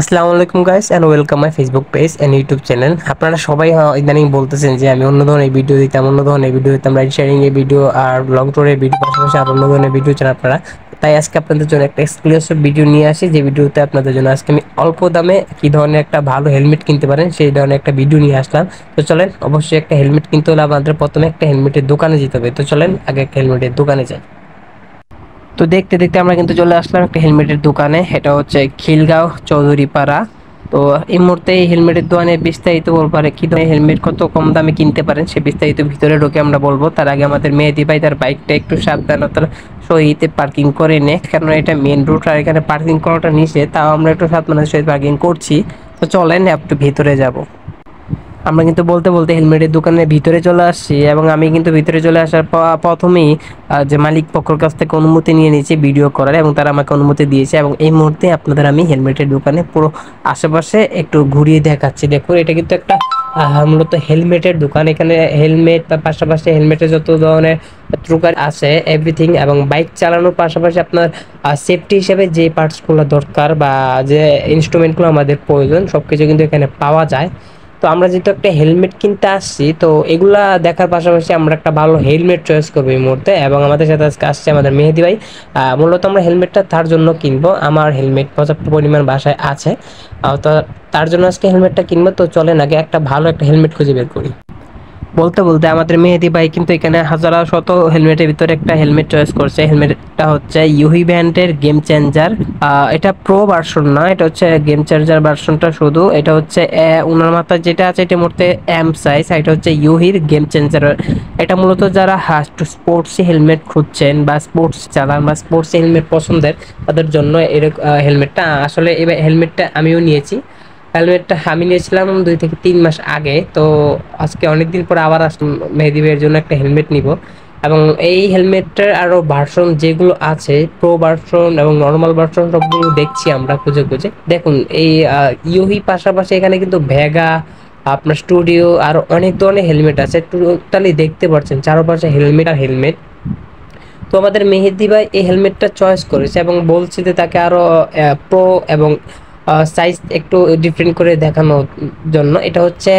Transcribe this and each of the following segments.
আসসালামু আলাইকুম guys and welcome my Facebook page and YouTube channel. আপনারা সবাই ইদানিং বলতেছেন যে আমি অন্য ধরনের ভিডিও দিতাম, রাইড শেয়ারিং এর ভিডিও আর লং ট্যুরের ভিডিও, পাশাপাশি আর অন্য ধরনের ভিডিও চান আপনারা। তাই আজকে আপনাদের জন্য একটা এক্সক্লুসিভ ভিডিও নিয়ে আসি, যে ভিডিওতে আপনাদের জন্য আজকে আমি অল্প দামে কি ধরনের একটা ভালো হেলমেট কিনতে পারেন সেই ধরনের একটা ভিডিও নিয়ে আসলাম। তো চলেন, অবশ্যই একটা হেলমেট কিনতে হলে আমাদের প্রথমে একটা হেলমেটের দোকানে যেতে হবে। তো চলেন আগে একটা হেলমেটের দোকানে যাই। তো দেখতে দেখতে আমরা কিন্তু চলে আসলাম একটা হেলমেটের দোকানে। এটা হচ্ছে খিলগাঁও চৌধুরীপাড়া। তো এই মুহূর্তে এই হেলমেটের দোকানে বিস্তারিত বলবো, আর কি ধরনের হেলমেট কত কম দামে কিনতে পারেন সে বিস্তারিত ভিতরে ঢুকে আমরা বলবো। তার আগে আমাদের মেহেদি ভাই তার বাইকটা একটু সাবধানতার সহিত পার্কিং করে নে, কারণ এটা মেন রুট আর এখানে পার্কিং করাটা নিষেধ। তাও আমরা একটু সাবধানতার সহিত পার্কিং করছি। তো চলেন একটু ভিতরে যাব। আমরা কিন্তু বলতে বলতে হেলমেটের দোকানের ভিতরে চলে আসছি, এবং আমি কিন্তু ভিতরে চলে আসার প্রথমেই যে মালিক পক্ষের কাছ থেকে অনুমতি নিয়ে নিয়েছি ভিডিও করার, এবং তারা আমাকে অনুমতি দিয়েছে। এবং এই মুহূর্তে আপনাদের আমি হেলমেটের দোকানে পুরো আশেপাশে একটু ঘুরিয়ে দেখাচ্ছি। দেখুন, এটা কিন্তু একটা মূলত হেলমেটের দোকান। এখানে হেলমেট বা পাশাপাশি হেলমেটের যত ধরনের ট্রুকার আছে এভরিথিং, এবং বাইক চালানোর পাশাপাশি আপনার সেফটি হিসেবে যে পার্টসগুলো দরকার বা যে ইনস্ট্রুমেন্টগুলো আমাদের প্রয়োজন সবকিছু কিন্তু এখানে পাওয়া যায়। তো আমরা যেহেতু একটা হেলমেট কিনতে আসছি, তো এগুলা দেখার পাশাপাশি আমরা একটা ভালো হেলমেট চয়েস করবো এই মুহূর্তে। এবং আমাদের সাথে আজকে আসছে আমাদের মেহেদি ভাই। মূলত আমরা হেলমেটটা তার জন্য কিনবো, আমার হেলমেট পর্যাপ্ত পরিমাণ বাসায় আছে। তো তার জন্য আজকে হেলমেটটা কিনবো। তো চলেন আগে একটা ভালো একটা হেলমেট খুঁজে বের করি। বলতে বলতে আমাদের মেহেদি ভাই কিন্তু এখানে হাজারা শত হেলমেটের ভিতরে একটা হেলমেট চয়েস করছে। হেলমেটটা হচ্ছে ইউহি ব্র্যান্ডের গেম চেঞ্জার। এটা প্রো ভার্সন না, এটা হচ্ছে গেম চেঞ্জার ভার্সনটা শুধু। এটা হচ্ছে উনার মাথায় যেটা আছে এটা মধ্যে এম সাইজ, এটা হচ্ছে ইউহির গেম চেঞ্জার। এটা মূলত যারা স্পোর্টস হেলমেট খুঁজছেন বা স্পোর্টস চালান বা স্পোর্টস হেলমেট পছন্দের তাদের জন্য এরকম হেলমেটটা। আসলে এই হেলমেটটা আমিও নিয়েছি। হেলমেটটা আমি নিয়েছিলাম 2 থেকে 3 মাস আগে। তো আজকে অনেকদিন পর আবার আসলাম মেহেদি ভাইয়ের জন্য একটা হেলমেট নিব। এবং এই হেলমেটটার আরও ভার্সন যেগুলো আছে, প্রো ভার্সন এবং নর্মাল ভার্সন সবগুলো দেখছি আমরা খুঁজে খুঁজে। দেখুন, এই ইউহি পাশাপাশি এখানে কিন্তু ভেগা, আপনার স্টুডিও আর অনেক ধরনের হেলমেট আছে। টোটালি দেখতে পাচ্ছেন চারপাশে হেলমেট আর হেলমেট। তো আমাদের মেহেদি ভাই এই হেলমেটটা চয়েস করেছে এবং বলছে যে তাকে আরও প্রো এবং সাইজ একটু ডিফারেন্ট করে দেখানোর জন্য। এটা হচ্ছে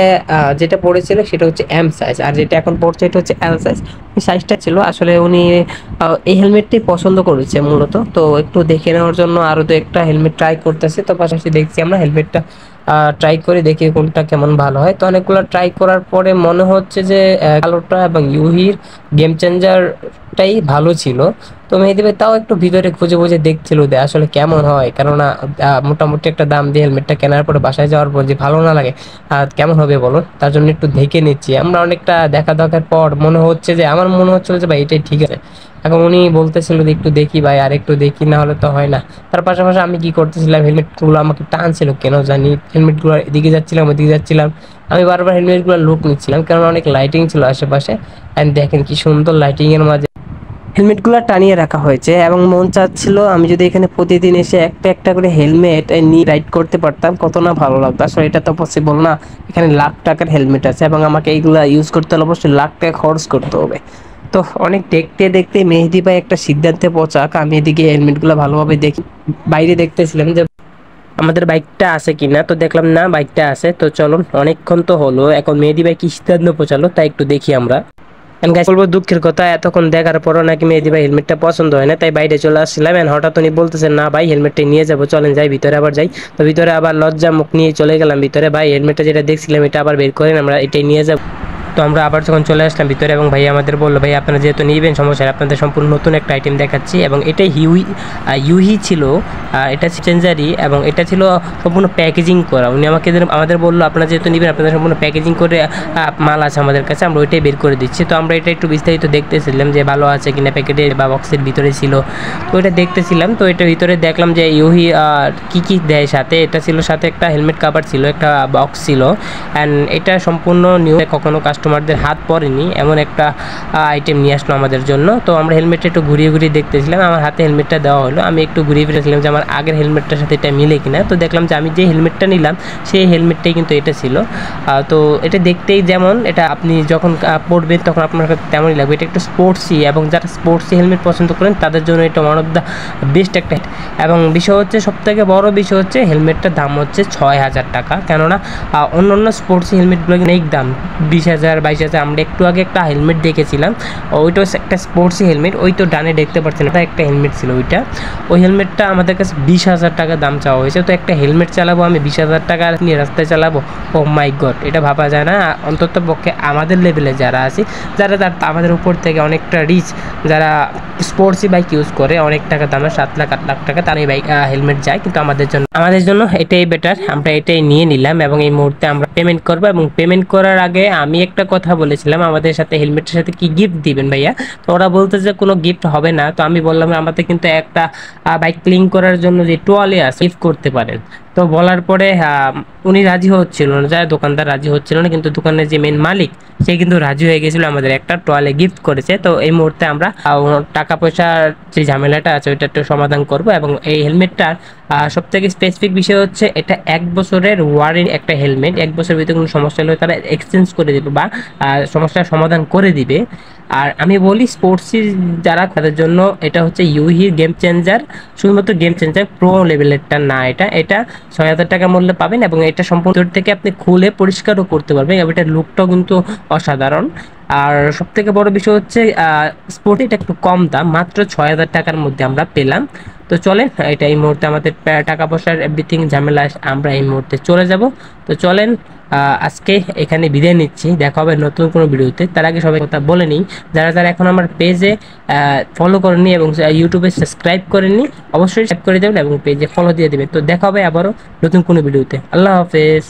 যেটা পড়েছিল সেটা হচ্ছে এম সাইজ, আর যেটা এখন পড়ছে এটা হচ্ছে এল সাইজ। ওই সাইজটা ছিল আসলে উনি এই হেলমেটটাই পছন্দ করেছে মূলত। তো একটু দেখে নেওয়ার জন্য আরও তো একটা হেলমেট ট্রাই করতেছে। তো পাশাপাশি দেখছি আমরা হেলমেটটা ট্রাই করে দেখি কোনটা কেমন ভালো হয়। তো অনেকগুলো ট্রাই করার পরে মনে হচ্ছে যে কালোটা এবং ইউহির গেম চেঞ্জারটাই ভালো ছিল। তো মেহেদি ভাই তাও একটু ভিতরে খুঁজে খুঁজে দেখছিল যে আসলে কেমন হয়, কেননা মোটামুটি একটা দাম দিয়ে হেলমেটটা কেনার পরে বাসায় যাওয়ার পর যে ভালো না লাগে কেমন হবে বলুন। তার জন্য একটু দেখে নিচ্ছি আমরা। অনেকটা দেখা দেখার পর মনে হচ্ছে যে আমার মনে হচ্ছিল যে ভাই এটাই ঠিক আছে। এখন উনি বলতেছিল যে একটু দেখি ভাই, আর একটু দেখি, না হলে তো হয় না। তার পাশাপাশি আমি কি করতেছিলাম, হেলমেটগুলো আমাকে টানছিল কেন জানি, হেলমেটগুলো এদিকে যাচ্ছিলাম ওদিকে যাচ্ছিলাম। আমি বারবার হেলমেটগুলো লুক নিচ্ছিলাম, কারণ অনেক লাইটিং ছিল আশেপাশে। অ্যান্ড দেখেন কি সুন্দর লাইটিং এর মাঝে হেলমেটগুলো টানিয়ে রাখা হয়েছে। এবং মন চাচ্ছিল আমি যদি এখানে প্রতিদিন এসে একটা একটা করে হেলমেট নিয়ে রাইড করতে পারতাম, কত না ভালো লাগতো। আসলে এটা তো পসিবল না। এখানে লাখ টাকার হেলমেট আছে এবং আমাকে এইগুলা ইউজ করতে হলে অবশ্যই লাখ টাকা খরচ করতে হবে। তো অনেক দেখতে দেখতে মেহেদি ভাই একটা সিদ্ধান্তে পৌঁছাক। আমি এদিকে হেলমেটগুলো ভালোভাবে দেখি, বাইরে দেখতেছিলাম যে আমাদের বাইকটা আছে কিনা। তো দেখলাম না, বাইকটা আছে। তো চলুন, অনেকক্ষণ তো হলো, এখন মেহেদি ভাই কি সিদ্ধান্ত পৌঁছালো তাই একটু দেখি আমরা। গাইস বলবো দুঃখের কথা, এতক্ষণ দেখার পরও নাকি মেহেদি ভাই হেলমেটটা পছন্দ হয় না, তাই বাইরে চলে আসছিলাম। হঠাৎ উনি বলতেছেন না ভাই হেলমেটটা নিয়ে যাবো, চলেন যাই ভিতরে আবার যাই। তো ভিতরে আবার লজ্জা মুখ নিয়ে চলে গেলাম ভিতরে। ভাই হেলমেটটা যেটা দেখছিলাম এটা আবার বের করেন, আমরা এটাই নিয়ে যাবো। তো আমরা আবার যখন চলে আসলাম ভিতরে, এবং ভাই আমাদের বললো ভাই আপনারা যেহেতু নিবেন সমস্যা, আপনাদের সম্পূর্ণ নতুন একটা আইটেম দেখাচ্ছি। এবং এটাই ইউহি ছিল, এটা চেঞ্জারি, এবং এটা ছিল সম্পূর্ণ প্যাকেজিং করা। উনি আমাদের বললো আপনারা যেহেতু নিবেন আপনাদের সম্পূর্ণ প্যাকেজিং করে মাল আছে আমাদের কাছে, আমরা ওইটাই বের করে দিচ্ছি। তো আমরা এটা একটু বিস্তারিত দেখতেছিলাম যে ভালো আছে কিনা, প্যাকেটে বা বক্সের ভিতরে ছিল। তো এটা দেখতেছিলাম। তো এটার ভিতরে দেখলাম যে ইউহি কী কী দেয় সাথে। এটা ছিল সাথে একটা হেলমেট কাভার ছিল, একটা বক্স ছিল। অ্যান্ড এটা সম্পূর্ণ নিউ, কখনো কাস্টমার কাস্টমারদের হাত পড়েনি এমন একটা আইটেম নিয়ে আসলো আমাদের জন্য। তো আমরা হেলমেটটা একটু ঘুরিয়ে ঘুরিয়ে দেখতেছিলাম, আমার হাতে হেলমেটটা দেওয়া হলো, আমি একটু ঘুরিয়ে ফিরেছিলাম যে আমার আগের হেলমেটটার সাথে এটা মিলে কিনা। তো দেখলাম যে আমি যে হেলমেটটা নিলাম সেই হেলমেটটাই কিন্তু এটা ছিল। তো এটা দেখতেই যেমন, এটা আপনি যখন পরবেন তখন আপনার কাছে তেমনই লাগবে। এটা একটু স্পোর্টসি, এবং যারা স্পোর্টসি হেলমেট পছন্দ করেন তাদের জন্য এটা ওয়ান অফ দ্য বেস্ট একটা। এবং বিষয় হচ্ছে, সবথেকে বড় বিষয় হচ্ছে হেলমেটটার দাম হচ্ছে 6,000 টাকা। কেননা অন্য অন্য স্পোর্টস হেলমেটগুলো অনেক দাম, 20,000 22,000। আমরা একটু আগে একটা হেলমেট দেখেছিলাম, ওইটা একটা স্পোর্টসি হেলমেট, ওই তো ডানে দেখতে পাচ্ছেন এটা একটা হেলমেট ছিল ওইটা। ওই হেলমেটটা আমাদের কাছে 20,000 টাকা দাম চাওয়া হয়েছে। তো একটা হেলমেট চালাবো আমি 20,000 টাকা নিয়ে রাস্তায় চালাবো, ও মাই গড, এটা ভাবা যায় না। অন্তত পক্ষে আমাদের লেভেলে যারা আছি, যারা আমাদের উপর থেকে অনেকটা রিচ, যারা স্পোর্টসি বাইক ইউজ করে অনেক টাকা দামে, 7 লাখ 8 লাখ টাকা, তার এই বাইক হেলমেট যায়। কিন্তু আমাদের জন্য এটাই বেটার, আমরা এটাই নিয়ে নিলাম এবং এই মুহূর্তে আমরা পেমেন্ট করবো। এবং পেমেন্ট করার আগে আমি একটা কথা বলেছিলাম, আমাদের সাথে হেলমেটের সাথে কি গিফট দিবেন ভাইয়া? তো ওরা বলতে যে কোনো গিফট হবে না। তো আমি বললাম আমাদের কিন্তু একটা বাইক ক্লিন করার জন্য যে টোয়ালে আছে গিফট করতে পারেন। তো বলার পরে উনি রাজি হচ্ছিল না, যায় দোকানদার রাজি হচ্ছিল না, কিন্তু দোকানের যে মেন মালিক সে কিন্তু রাজি হয়ে গেছিল, আমাদের একটা টোয়ালে গিফট করেছে। তো এই মুহূর্তে আমরা টাকা পয়সার যে ঝামেলাটা আছে ওইটা একটু সমাধান করব। এবং এই হেলমেটটার সব থেকে স্পেসিফিক বিষয় হচ্ছে এটা 1 বছরের ওয়ারেন্টি একটা হেলমেট। 1 বছরের ভিতরে কোনো সমস্যা হলে তারা এক্সচেঞ্জ করে দিবে বা সমস্যার সমাধান করে দিবে। আর আমি বলি স্পোর্টসি যারা, তাদের জন্য এটা হচ্ছে ইউহি গেম চেঞ্জার, শুধুমাত্র গেম চেঞ্জার, প্রো লেভেলেরটা না। এটা 6,000 টাকা মূল্যে পাবেন এবং এটা সম্পূর্ণ থেকে আপনি খুলে পরিষ্কারও করতে পারবেন এবং এটার লুকটাও কিন্তু অসাধারণ। আর সব থেকে বড় বিষয় হচ্ছে স্পোর্টে এটা একটু কম দাম, মাত্র 6,000 টাকার মধ্যে আমরা পেলাম। তো চলেন, এটা এই মুহূর্তে আমাদের টাকা পয়সার এভরিথিং ঝামেলা আমরা এই মুহূর্তে চলে যাব। তো চলেন আজকে এখানে বিদায় নিচ্ছি, দেখা হবে নতুন কোনো ভিডিওতে। তার আগে সবাই কথা বলে নিই, যারা যারা এখন আমার পেজে ফলো করেননি এবং ইউটিউবে সাবস্ক্রাইব করেননি, অবশ্যই সাবস্ক্রাইব করে দেবেন এবং পেজে ফলো দিয়ে দেবেন। তো দেখা হবে আবারও নতুন কোনো ভিডিওতে। আল্লাহ হাফেজ।